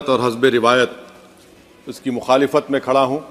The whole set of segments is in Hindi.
और हस्ब रिवायत इसकी मुखालिफत में खड़ा हूँ।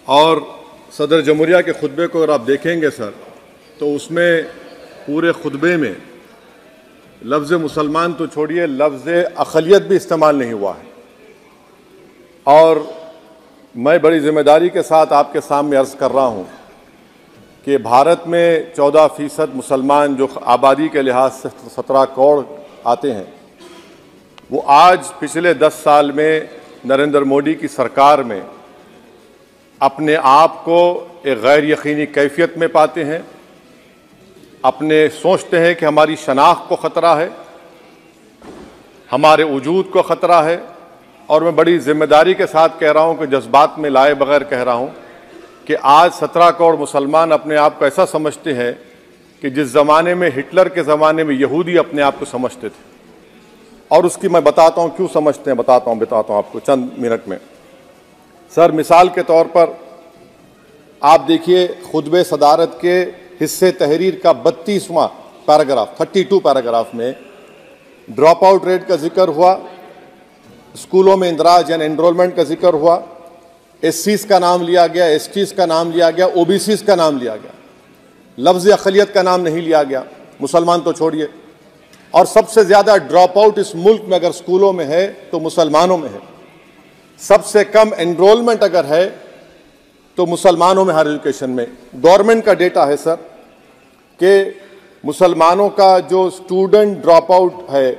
और सदर जमहूरिया के खुतबे को अगर आप देखेंगे सर, तो उसमें पूरे खुतबे में लफ्ज़ मुसलमान तो छोड़िए, लफ्ज़ अक़लियत भी इस्तेमाल नहीं हुआ है। और मैं बड़ी ज़िम्मेदारी के साथ आपके सामने अर्ज़ कर रहा हूँ कि भारत में 14% मुसलमान जो आबादी के लिहाज से 17 करोड़ आते हैं, वो आज पिछले 10 साल में नरेंद्र मोदी की सरकार में अपने आप को एक गैर यकीनी कैफियत में पाते हैं। अपने सोचते हैं कि हमारी शनाख्त को ख़तरा है, हमारे वजूद को ख़तरा है। और मैं बड़ी ज़िम्मेदारी के साथ कह रहा हूँ कि जज्बात में लाए बगैर कह रहा हूँ कि आज 17 करोड़ मुसलमान अपने आप को ऐसा समझते हैं कि जिस ज़माने में हिटलर के ज़माने में यहूदी अपने आप को समझते थे। और उसकी मैं बताता हूँ क्यों समझते हैं, बताता हूँ आपको चंद मिनट में। सर, मिसाल के तौर पर आप देखिए खुतबे सदारत के हिस्से तहरीर का 32वां पैराग्राफ, 32 पैराग्राफ में ड्रॉप आउट रेट का जिक्र हुआ, स्कूलों में इंदराज यानी एनरोलमेंट का जिक्र हुआ, एससीज का नाम लिया गया, एसटीज का नाम लिया गया, ओबीसीज का नाम लिया गया, लफ्ज़ अक़लियत का नाम नहीं लिया गया, मुसलमान तो छोड़िए। और सबसे ज़्यादा ड्रॉप आउट इस मुल्क में अगर स्कूलों में है तो मुसलमानों में है। सबसे कम एनरोलमेंट अगर है तो मुसलमानों में, हायर एजुकेशन में। गवर्नमेंट का डेटा है सर कि मुसलमानों का जो स्टूडेंट ड्रॉप आउट है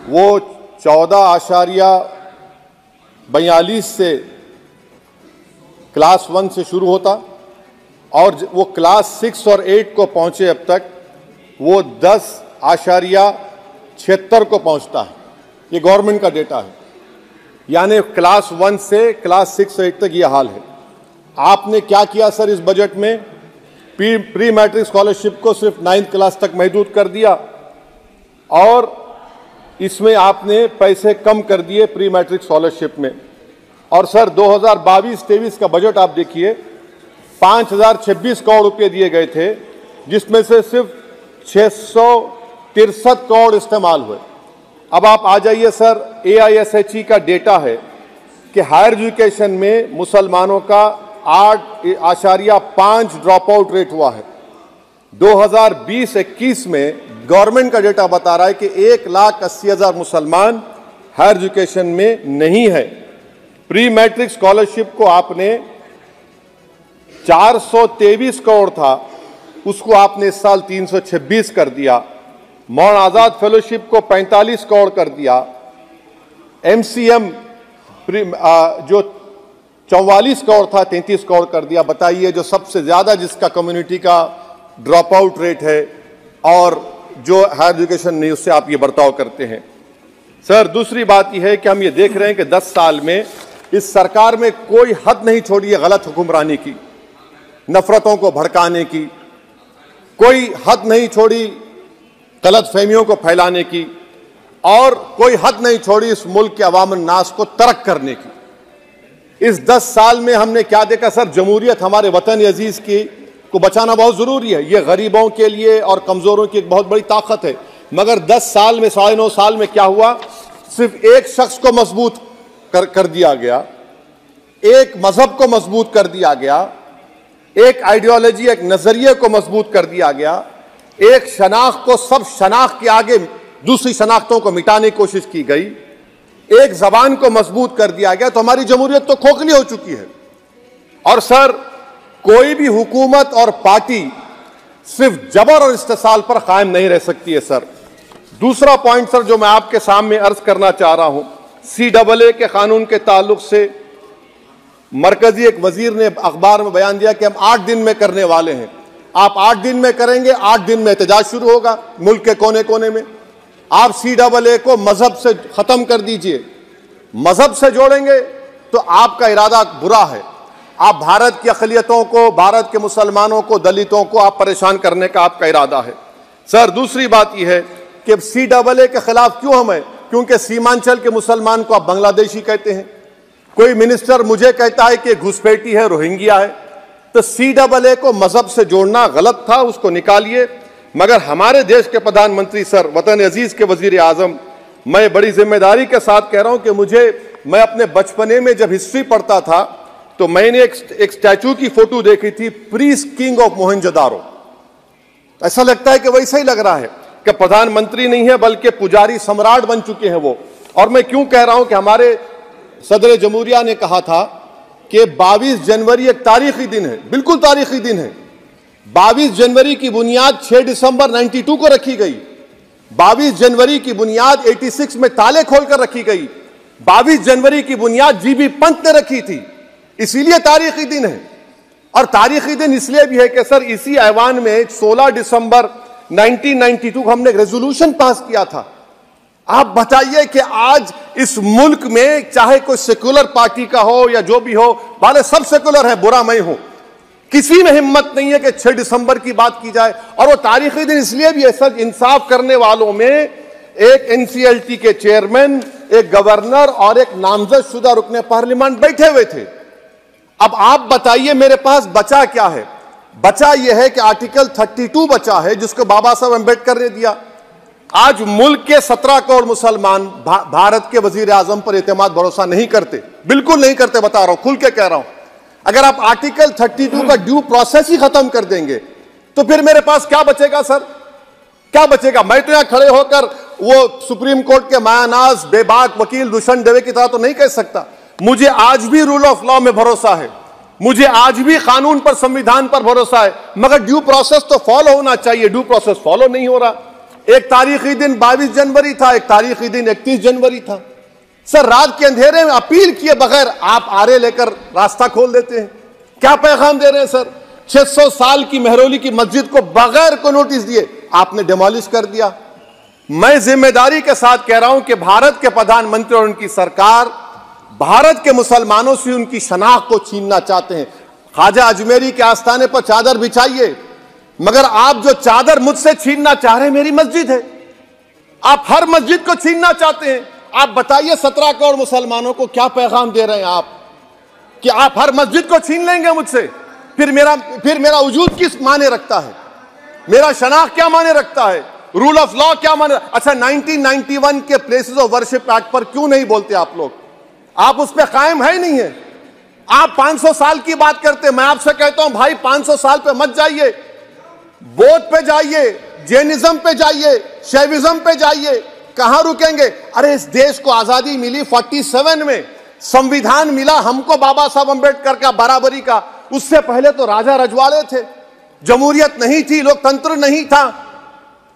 वो 14.42 से क्लास 1 से शुरू होता और वो क्लास 6 और 8 को पहुंचे अब तक वो 10.76 को पहुंचता है। ये गवर्नमेंट का डेटा है, यानी क्लास 1 से क्लास 6 8 तक ये हाल है। आपने क्या किया सर इस बजट में? प्री मैट्रिक स्कॉलरशिप को सिर्फ 9th क्लास तक महदूद कर दिया और इसमें आपने पैसे कम कर दिए प्री मैट्रिक स्कॉलरशिप में। और सर 2022-23 का बजट आप देखिए, 5026 करोड़ रुपए दिए गए थे, जिसमें से सिर्फ 663 करोड़ इस्तेमाल हुए। अब आप आ जाइए सर, AISHE का डेटा है कि हायर एजुकेशन में मुसलमानों का 8.5 ड्रॉप आउट रेट हुआ है। 2020-21 में गवर्नमेंट का डेटा बता रहा है कि 1,80,000 मुसलमान हायर एजुकेशन में नहीं है। प्री मैट्रिक स्कॉलरशिप को आपने 423 करोड़ था, उसको आपने इस साल 326 कर दिया। मौन आज़ाद फेलोशिप को 45 करोड़ कर दिया। MCM जो 44 करोड़ था 33 करोड़ कर दिया। बताइए, जो सबसे ज़्यादा जिसका कम्युनिटी का ड्रॉप आउट रेट है और जो हायर एजुकेशन नहीं, उससे आप ये बर्ताव करते हैं। सर, दूसरी बात यह है कि हम ये देख रहे हैं कि 10 साल में इस सरकार में कोई हद नहीं छोड़ी है गलत हुक्मरानी की, नफरतों को भड़काने की, कोई हद नहीं छोड़ी गलत फहमियों को फैलाने की, और कोई हद नहीं छोड़ी इस मुल्क के अवाम नास को तर्क करने की। इस 10 साल में हमने क्या देखा सर? जमहूरियत हमारे वतन अजीज की को बचाना बहुत जरूरी है। ये गरीबों के लिए और कमजोरों की एक बहुत बड़ी ताकत है। मगर 10 साल में, 9.5 साल में क्या हुआ? सिर्फ एक शख्स को मजबूत कर दिया गया, एक मजहब को मजबूत कर दिया गया, एक आइडियोलॉजी, एक नजरिए को मजबूत कर दिया गया, एक शनाख्त को सब शनाख्त के आगे दूसरी शनाख्तों को मिटाने की कोशिश की गई, एक जबान को मजबूत कर दिया गया। तो हमारी जमहूरियत तो खोखली हो चुकी है। और सर, कोई भी हुकूमत और पार्टी सिर्फ जबर और इस्तेसाल पर कायम नहीं रह सकती है सर। दूसरा पॉइंट सर जो मैं आपके सामने अर्ज करना चाह रहा हूं, CAA के कानून के ताल्लुक से मरकजी एक वजीर ने अखबार में बयान दिया कि हम 8 दिन में करने वाले हैं। आप 8 दिन में करेंगे, 8 दिन में एहतजाज शुरू होगा मुल्क के कोने कोने में। आप CAA को मजहब से खत्म कर दीजिए, मजहब से जोड़ेंगे तो आपका इरादा बुरा है। आप भारत की अक़लियतों को, भारत के मुसलमानों को, दलितों को आप परेशान करने का आपका इरादा है। सर, दूसरी बात यह है कि CAA के खिलाफ क्यों हम हैं? क्योंकि सीमांचल के मुसलमान को आप बांग्लादेशी कहते हैं। कोई मिनिस्टर मुझे कहता है कि घुसपैठी है, रोहिंग्या है। तो CAA को मजहब से जोड़ना गलत था, उसको निकालिए। मगर हमारे देश के प्रधानमंत्री सर, वतन अजीज के वजीर आजम मैं बड़ी जिम्मेदारी के साथ कह रहा हूं कि मैं अपने बचपने में जब हिस्ट्री पढ़ता था तो मैंने एक स्टैचू की फोटो देखी थी, प्रीस्ट किंग ऑफ मोहनजोदारो। ऐसा लगता है कि वैसा ही लग रहा है कि प्रधानमंत्री नहीं है बल्कि पुजारी सम्राट बन चुके हैं वो। और मैं क्यों कह रहा हूं कि हमारे सदर जमहूरिया ने कहा था कि 22 जनवरी एक तारीखी दिन है, बिल्कुल तारीखी दिन है। 22 जनवरी की बुनियाद 6 दिसंबर 92 को रखी गई। 22 जनवरी की बुनियाद 86 में ताले खोलकर रखी गई। 22 जनवरी की बुनियाद जीबी पंत ने रखी थी, इसीलिए तारीखी दिन है। और तारीखी दिन इसलिए भी है कि सर इसी ऐवान में 16 दिसंबर 1992 को हमने एक रेजोल्यूशन पास किया था। आप बताइए कि आज इस मुल्क में चाहे कोई सेकुलर पार्टी का हो या जो भी हो, वाले सब सेकुलर है, बुरा मैं हूं, किसी में हिम्मत नहीं है कि 6 दिसंबर की बात की जाए। और वो तारीखी दिन इसलिए भी है सर, इंसाफ करने वालों में एक एनसीएलटी के चेयरमैन, एक गवर्नर और एक नामजद शुदा रुकने पार्लियामेंट बैठे हुए थे। अब आप बताइए मेरे पास बचा क्या है? बचा यह है कि आर्टिकल 32 बचा है जिसको बाबा साहब अम्बेडकर ने दिया। आज मुल्क के 17 करोड़ मुसलमान भारत के वजीर आजम पर एतमाद भरोसा नहीं करते, बिल्कुल नहीं करते, बता रहा हूं, खुल के कह रहा हूं। अगर आप आर्टिकल 32 का ड्यू प्रोसेस ही खत्म कर देंगे तो फिर मेरे पास क्या बचेगा सर? क्या बचेगा? मैं तो यहां खड़े होकर वो सुप्रीम कोर्ट के मायानाज बेबाक वकील दुष्यंत दवे की तरह तो नहीं कह सकता। मुझे आज भी रूल ऑफ लॉ में भरोसा है, मुझे आज भी कानून पर, संविधान पर भरोसा है, मगर ड्यू प्रोसेस तो फॉलो होना चाहिए। ड्यू प्रोसेस फॉलो नहीं हो रहा। एक तारीखी दिन 22 जनवरी था, एक तारीखी दिन 31 जनवरी था। सर रात के अंधेरे में अपील किए बगैर आप आरे लेकर रास्ता खोल देते हैं। क्या पैगाम दे रहे हैं सर? 600 साल की मेहरौली की मस्जिद को बगैर को नोटिस दिए आपने डिमोलिश कर दिया। मैं जिम्मेदारी के साथ कह रहा हूं कि भारत के प्रधानमंत्री और उनकी सरकार भारत के मुसलमानों से उनकी शनाख्त को छीनना चाहते हैं। ख्वाजा अजमेरी के आस्थाने पर चादर बिछाइए, मगर आप जो चादर मुझसे छीनना चाह रहे हैं मेरी मस्जिद है, आप हर मस्जिद को छीनना चाहते हैं। आप बताइए 17 करोड़ मुसलमानों को क्या पैगाम दे रहे हैं आप कि आप हर मस्जिद को छीन लेंगे मुझसे? फिर मेरा वजूद किस माने रखता है? मेरा शनाख्त क्या माने रखता है? रूल ऑफ लॉ क्या माने? अच्छा 1991 के प्लेसेस ऑफ वर्शिप एक्ट पर क्यों नहीं बोलते आप लोग? आप उस पर कायम है नहीं है। आप 500 साल की बात करते, मैं आपसे कहता हूं भाई 500 साल पे मत जाइए, बौद्ध पे जाइए, जैनिज्म पे जाइए, शैविज्म पे जाइए, कहां रुकेंगे? अरे इस देश को आजादी मिली 47 में, संविधान मिला हमको बाबा साहब अम्बेडकर का बराबरी का। उससे पहले तो राजा रजवाड़े थे, जमहूरियत नहीं थी, लोकतंत्र नहीं था,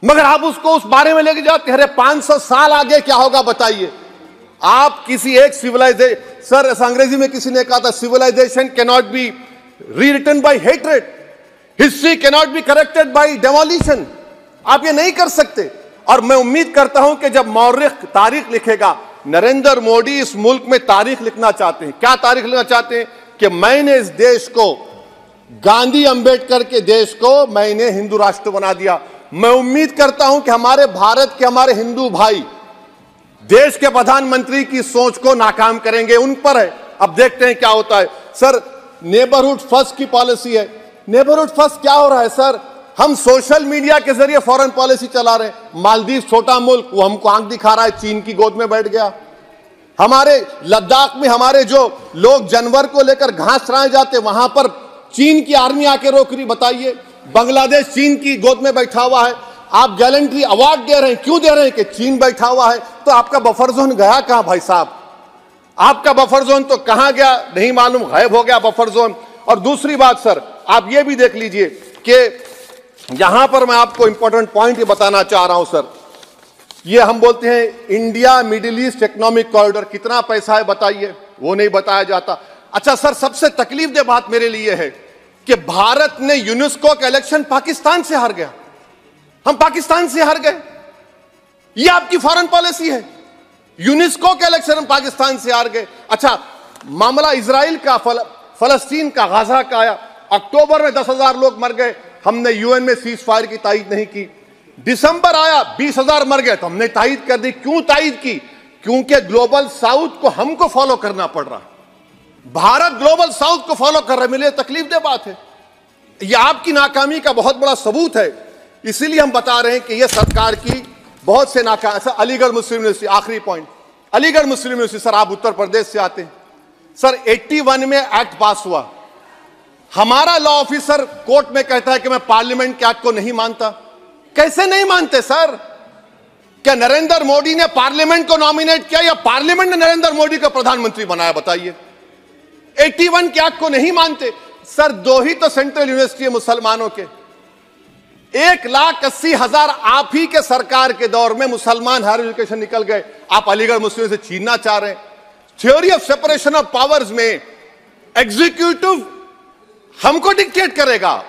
मगर आप उसको उस बारे में लेके जाते। अरे 500 साल आगे क्या होगा बताइए? आप किसी एक सिविलाइजेशन, सर अंग्रेजी में किसी ने कहा था civilisation can not be rewritten by hatred, history can not be corrected by demolition. आप ये नहीं कर सकते। और मैं उम्मीद करता हूं कि जब मौर्रिख तारीख लिखेगा, नरेंद्र मोदी इस मुल्क में तारीख लिखना चाहते हैं। क्या तारीख लिखना चाहते हैं? कि मैंने इस देश को, गांधी अंबेडकर के देश को मैंने हिंदू राष्ट्र बना दिया। मैं उम्मीद करता हूं कि हमारे भारत के हमारे हिंदू भाई देश के प्रधानमंत्री की सोच को नाकाम करेंगे, उन पर है। अब देखते हैं क्या होता है। सर नेबरहुड फर्स्ट की पॉलिसी है। नेबरहुड फर्स्ट क्या हो रहा है सर? हम सोशल मीडिया के जरिए फॉरेन पॉलिसी चला रहे हैं। मालदीव छोटा मुल्क, वो हमको आंख दिखा रहा है, चीन की गोद में बैठ गया। हमारे लद्दाख में हमारे जो लोग जानवर को लेकर घास चराए जाते, वहां पर चीन की आर्मी आके रोक रही। बताइए, बांग्लादेश चीन की गोद में बैठा हुआ है। आप गैलेंट्री अवार्ड दे रहे हैं, क्यों दे रहे हैं? कि चीन बैठा हुआ है। तो आपका बफर जोन गया कहां भाई साहब? आपका बफर जोन तो कहां गया नहीं मालूम, गायब हो गया बफर जोन। और दूसरी बात सर, आप ये भी देख लीजिए कि यहां पर मैं आपको इंपॉर्टेंट पॉइंट ये बताना चाह रहा हूं सर। ये हम बोलते हैं India middle east economic corridor, कितना पैसा है बताइए? वो नहीं बताया जाता। अच्छा सर, सबसे तकलीफ दे बात मेरे लिए है कि भारत ने यूनेस्को का इलेक्शन पाकिस्तान से हार गया। हम पाकिस्तान से हार गए, ये आपकी फॉरेन पॉलिसी है। यूनेस्को के इलेक्शन हम पाकिस्तान से हार गए। अच्छा, मामला इजराइल का, फलस्तीन का, गाजा का आया। अक्टूबर में 10,000 लोग मर गए, हमने यूएन में सीज फायर की तायीद नहीं की। दिसंबर आया, 20,000 मर गए, तो हमने तायीद कर दी। क्यों तायीद की? क्योंकि ग्लोबल साउथ को हमको फॉलो करना पड़ रहा है। भारत ग्लोबल साउथ को फॉलो कर रहा है। मेरे लिए तकलीफ दे बात है। यह आपकी नाकामी का बहुत बड़ा सबूत है। इसीलिए हम बता रहे हैं कि यह सरकार की बहुत से नाका। सर अलीगढ़ मुस्लिम यूनिवर्सिटी, आखिरी पॉइंट, अलीगढ़ मुस्लिम यूनिवर्सिटी, सर आप उत्तर प्रदेश से आते हैं, सर 81 में एक्ट पास हुआ, हमारा लॉ ऑफिसर कोर्ट में कहता है कि मैं पार्लियामेंट के एक्ट को नहीं मानता। कैसे नहीं मानते सर? क्या नरेंद्र मोदी ने पार्लियामेंट को नॉमिनेट किया या पार्लियामेंट ने नरेंद्र मोदी को प्रधानमंत्री बनाया? बताइए। 81 के एक्ट को नहीं मानते सर। 2 ही तो सेंट्रल यूनिवर्सिटी है मुसलमानों के, 1,80,000 आप ही के सरकार के दौर में मुसलमान हायर एजुकेशन निकल गए। आप अलीगढ़ मुस्लिम से छीनना चाह रहे हैं। Theory of separation of powers में एग्जीक्यूटिव हमको डिक्टेट करेगा।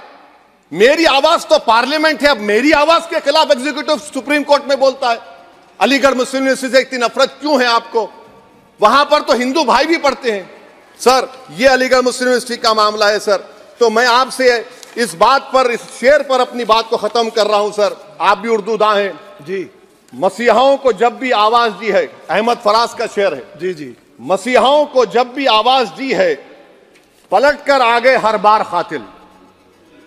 मेरी आवाज तो पार्लियामेंट है, अब मेरी आवाज के खिलाफ एग्जीक्यूटिव सुप्रीम कोर्ट में बोलता है। अलीगढ़ मुस्लिम यूनिवर्सिटी से इतनी नफरत क्यों है आपको? वहां पर तो हिंदू भाई भी पढ़ते हैं। सर ये अलीगढ़ मुस्लिम यूनिवर्सिटी का मामला है सर। तो मैं आपसे इस बात पर, इस शेर पर अपनी बात को खत्म कर रहा हूं सर। आप भी उर्दू दां हैं जी। मसीहाओं को जब भी आवाज दी है, अहमद फराज का शेर है जी जी, मसीहाओं को जब भी आवाज दी है पलट कर आ गए हर बार कातिल।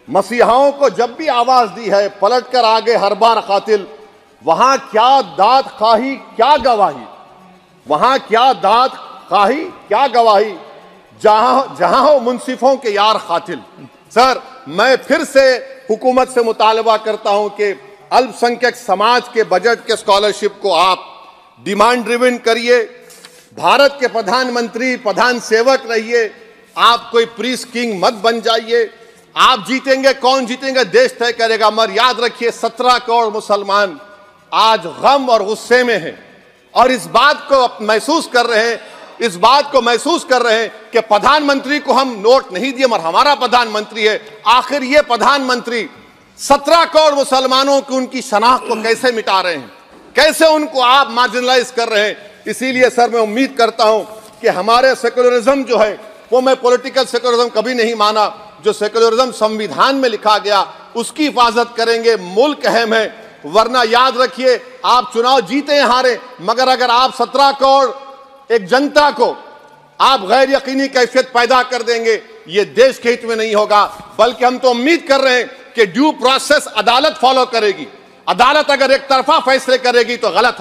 मसीहाओं को जब भी आवाज दी है पलट कर आ गए हर बार कातिल। वहां क्या दाद खाही क्या गवाही, वहां क्या दाद खाही क्या गवाही, जहां हो मुंसिफों के यार कातिल। सर मैं फिर से हुकूमत से मुतालबा करता हूं कि अल्पसंख्यक समाज के बजट के स्कॉलरशिप को आप डिमांड ड्रिवन करिए। भारत के प्रधानमंत्री प्रधान सेवक रहिए, आप कोई प्रीस किंग मत बन जाइए। आप जीतेंगे, कौन जीतेंगे देश तय करेगा, मगर याद रखिए 17 करोड़ मुसलमान आज गम और गुस्से में हैं और इस बात को महसूस कर रहे हैं, इस बात को महसूस कर रहे हैं कि प्रधानमंत्री को हम नोट नहीं दिए मगर हमारा प्रधानमंत्री है। आखिर ये प्रधानमंत्री 17 करोड़ मुसलमानों की उनकी शनाख्त को कैसे मिटा रहे हैं, कैसे उनको आप मार्जिनलाइज कर रहे हैं। इसीलिए सर मैं उम्मीद करता हूं कि हमारे सेक्युलरिज्म जो है वो, मैं पॉलिटिकल सेक्युलरिज्म कभी नहीं माना, जो सेक्युलरिज्म संविधान में लिखा गया उसकी हिफाजत करेंगे। मुल्क अहम है, वरना याद रखिए आप चुनाव जीते हारे, मगर अगर आप 17 करोड़ एक जनता को आप गैर यकीनी कैफियत पैदा कर देंगे, ये देश के हित में नहीं होगा। बल्कि हम तो उम्मीद कर रहे हैं कि ड्यू प्रोसेस अदालत फॉलो करेगी। अदालत अगर एक तरफा फैसले करेगी तो गलत होगा।